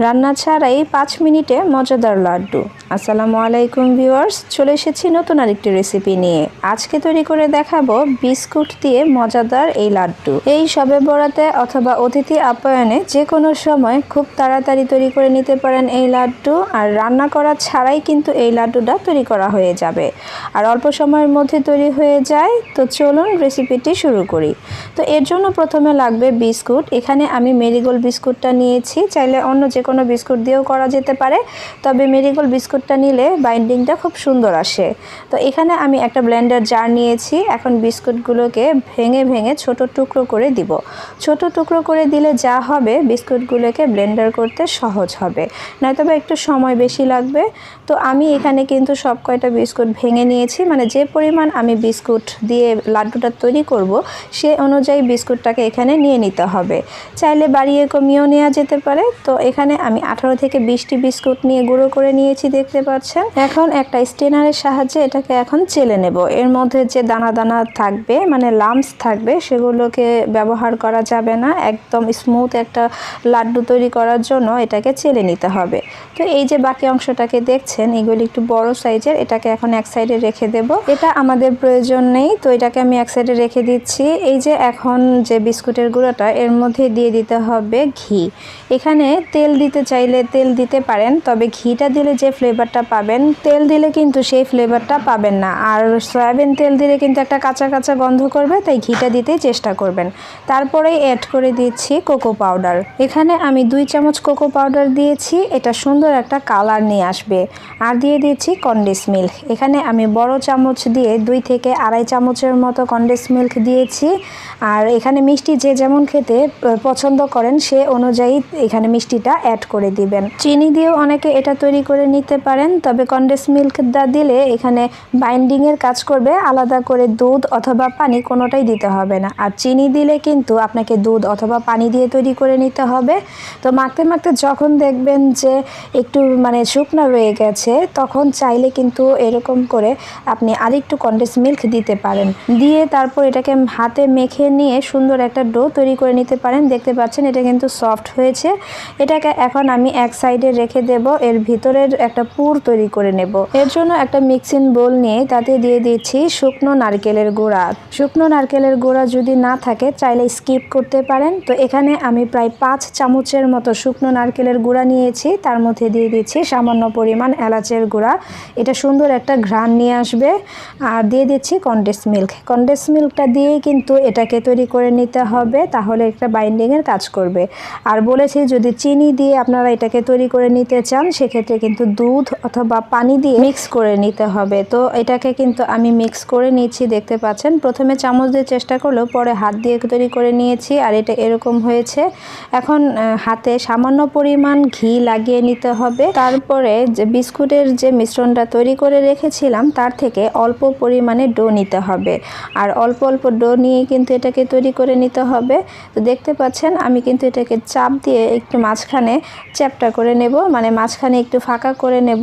রান্না ছাড়াই 5 মিনিটে মজাদার লাড্ডু। আসসালামু আলাইকুম ভিউয়ার্স, চলে এসেছি নতুন আরেকটি রেসিপি নিয়ে। আজকে তৈরি করে দেখাবো বিস্কুট দিয়ে মজাদার এই লাড্ডু। এই শবে বরাতে অথবা অতিথি আপ্যায়নে যে কোনো সময় খুব তাড়াতাড়ি তৈরি করে নিতে পারেন এই লাড্ডু। আর রান্না করা ছাড়াই কিন্তু এই লাড্ডুটা তৈরি করা হয়ে যাবে আর অল্প সময়ের মধ্যে তৈরি হয়ে যায়। তো চলুন রেসিপিটি শুরু করি। তো এর জন্য প্রথমে লাগবে বিস্কুট। এখানে আমি মেরিগোল্ড বিস্কুটটা নিয়েছি, চাইলে অন্য যে কোনো বিস্কুট দিয়েও করা যেতে পারে, তবে মেরিগোল্ড বিস্কুটটা নিলে বাইন্ডিংটা খুব সুন্দর আসে। তো এখানে আমি একটা ব্লেন্ডার জার নিয়েছি। এখন বিস্কুটগুলোকে ভেঙে ভেঙে ছোট টুকরো করে দিব। ছোট টুকরো করে দিলে যা হবে, বিস্কুটগুলোকে ব্লেন্ডার করতে সহজ হবে, নয়তো বা একটু সময় বেশি লাগবে। তো আমি এখানে কিন্তু সব কয়টা বিস্কুট ভেঙে নিয়েছি, মানে যে পরিমাণ আমি বিস্কুট দিয়ে লাড্ডুটা তৈরি করব সে অনুযায়ী বিস্কুটটাকে এখানে নিয়ে নিতে হবে। চাইলে বাড়িয়ে কমিয়েও নেওয়া যেতে পারে। তো এখানে আমি 18 থেকে 20টি বিস্কুট নিয়ে গুঁড়ো করে নিয়েছি, দেখতে পাচ্ছেন। এখন একটা স্টেনারের সাহায্যে এটাকে এখন চেলে নেব। এর মধ্যে যে দানা দানা থাকবে, মানে লাম্পস থাকবে, সেগুলোকে ব্যবহার করা যাবে না। একদম স্মুথ একটা লাড্ডু তৈরি করার জন্য এটাকে চেলে নিতে হবে। তো এই যে বাকি অংশটাকে দেখছেন, এগুলি একটু বড় সাইজের, এটাকে এখন এক সাইডে রেখে দেব। এটা আমাদের প্রয়োজন নেই, তো এটাকে আমি এক সাইডে রেখে দিচ্ছি। এই যে এখন যে বিস্কুটের গুঁড়োটা, এর মধ্যে দিয়ে দিতে হবে ঘি। এখানে তেল দিতে চাইলে তেল দিতে পারেন, তবে ঘিটা দিলে যে ফ্লেভারটা পাবেন, তেল দিলে কিন্তু সেই ফ্লেভারটা পাবেন না। আর সয়াবিন তেল দিলে কিন্তু একটা কাঁচা কাঁচা গন্ধ করবে, তাই ঘিটা দিতেই চেষ্টা করবেন। তারপরেই অ্যাড করে দিচ্ছি কোকো পাউডার। এখানে আমি 2 চামচ কোকো পাউডার দিয়েছি, এটা সুন্দর একটা কালার নিয়ে আসবে। আর দিয়ে দিচ্ছি কনডেন্স মিল্ক। এখানে আমি বড় চামচ দিয়ে 2 থেকে আড়াই চামচের মতো কনডেন্স মিল্ক দিয়েছি। আর এখানে মিষ্টি যে যেমন খেতে পছন্দ করেন সে অনুযায়ী এখানে মিষ্টিটা অ্যাড করে দিবেন। চিনি দিয়েও অনেকে এটা তৈরি করে নিতে পারেন, তবে কনডেন্স মিল্কটা দিলে এখানে বাইন্ডিংয়ের কাজ করবে। আলাদা করে দুধ অথবা পানি কোনোটাই দিতে হবে না। আর চিনি দিলে কিন্তু আপনাকে দুধ অথবা পানি দিয়ে তৈরি করে নিতে হবে। তো মাখতে মাখতে যখন দেখবেন যে একটু মানে শুকনো রয়ে গেছে, তখন চাইলে কিন্তু এরকম করে আপনি আরেকটু কনডেন্স মিল্ক দিতে পারেন। দিয়ে তারপর এটাকে হাতে মেখে নিয়ে সুন্দর একটা ডো তৈরি করে নিতে পারেন। দেখতে পাচ্ছেন এটা কিন্তু সফট হয়েছে। এটাকে এখন আমি এক সাইডে রেখে দেব। এর ভিতরের একটা পুর তৈরি করে নেব। এর জন্য একটা মিক্সিং বোল নিয়ে তাতে দিয়ে দিচ্ছি শুকনো নারকেলের গুঁড়া। শুকনো নারকেলের গুঁড়া যদি না থাকে চাইলে স্কিপ করতে পারেন। তো এখানে আমি প্রায় 5 চামচের মতো শুকনো নারকেলের গুঁড়া নিয়েছি। তার মধ্যে দিয়ে দিচ্ছি সামান্য পরিমাণ এলাচের গুঁড়া, এটা সুন্দর একটা ঘ্রাণ নিয়ে আসবে। আর দিয়ে দিচ্ছি কনডেন্স মিল্ক। কনডেন্স মিল্কটা দিয়েই কিন্তু এটাকে তৈরি করে নিতে হবে, তাহলে একটা বাইন্ডিংয়ের কাজ করবে। আর বলেছি যদি চিনি দিয়ে আপনারা এটাকে তৈরি করে নিতে চান, সেক্ষেত্রে কিন্তু দুধ অথবা পানি দিয়ে মিক্স করে নিতে হবে। তো এটাকে কিন্তু আমি মিক্স করে নিচ্ছি, দেখতে পাচ্ছেন। প্রথমে চামচ দিয়ে চেষ্টা করলেও পরে হাত দিয়ে তৈরি করে নিয়েছি, আর এটা এরকম হয়েছে। এখন হাতে সামান্য পরিমাণ ঘি লাগিয়ে নিতে হবে। তারপরে যে বিস্কুটের যে মিশ্রণটা তৈরি করে রেখেছিলাম, তার থেকে অল্প পরিমাণে ডো নিতে হবে। আর অল্প অল্প ডো নিয়ে কিন্তু এটাকে তৈরি করে নিতে হবে। তো দেখতে পাচ্ছেন আমি কিন্তু এটাকে চাপ দিয়ে একটু মাঝখানে চ্যাপটা করে নেব, মানে মাঝখানে একটু ফাঁকা করে নেব।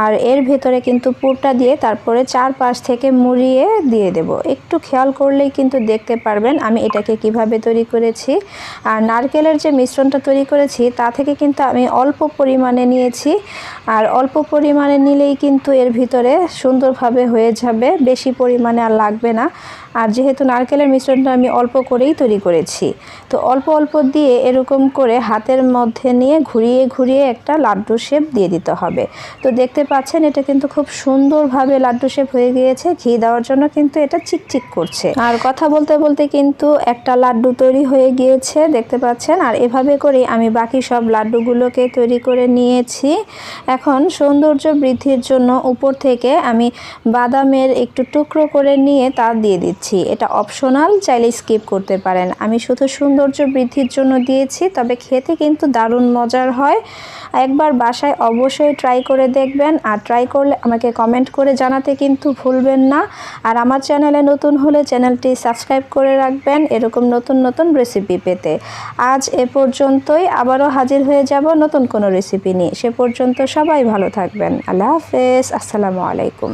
আর এর ভেতরে কিন্তু পুরটা দিয়ে তারপরে চারপাশ থেকে মুড়িয়ে দিয়ে দেব। একটু খেয়াল করলেই কিন্তু দেখতে পারবেন আমি এটাকে কিভাবে তৈরি করেছি। আর নারকেলের যে মিশ্রণটা তৈরি করেছি তা থেকে কিন্তু আমি অল্প পরিমাণে নিয়েছি। আর অল্প পরিমাণে নিলেই কিন্তু এর ভিতরে সুন্দরভাবে হয়ে যাবে, বেশি পরিমাণে আর লাগবে না। আর যেহেতু নারকেলের মিশ্রণটা আমি অল্প করেই তৈরি করেছি, তো অল্প অল্প দিয়ে এরকম করে হাতের মধ্যে নিয়ে ঘুরিয়ে ঘুরিয়ে একটা লাড্ডু শেপ দিয়ে দিতে হবে। তো দেখতে পাচ্ছেন এটা কিন্তু খুব সুন্দরভাবে লাড্ডু শেপ হয়ে গিয়েছে। ঘি দেওয়ার জন্য কিন্তু এটা চিকচিক করছে। আর কথা বলতে বলতে কিন্তু একটা লাড্ডু তৈরি হয়ে গিয়েছে, দেখতে পাচ্ছেন। আর এভাবে করে আমি বাকি সব লাড্ডুগুলোকে তৈরি করে নিয়েছি। এখন সৌন্দর্য বৃদ্ধির জন্য উপর থেকে আমি বাদামের একটু টুকরো করে নিয়ে তা দিয়ে দিচ্ছি। এটা অপশনাল, চাইলে স্কিপ করতে পারেন। আমি শুধু সৌন্দর্য বৃদ্ধির জন্য দিয়েছি, তবে খেতে কিন্তু দারুণ মজার হয়। একবার বাসায় অবশ্যই ট্রাই করে দেখবেন। আর ট্রাই করলে আমাকে কমেন্ট করে জানাতে কিন্তু ভুলবেন না। আর আমার চ্যানেলে নতুন হলে চ্যানেলটি সাবস্ক্রাইব করে রাখবেন এরকম নতুন নতুন রেসিপি পেতে। আজ এ পর্যন্তই, আবারও হাজির হয়ে যাব নতুন কোনো রেসিপি নিয়ে। সে পর্যন্ত সবাই ভালো থাকবেন। আল্লাহ হাফেজ, আসসালামু আলাইকুম।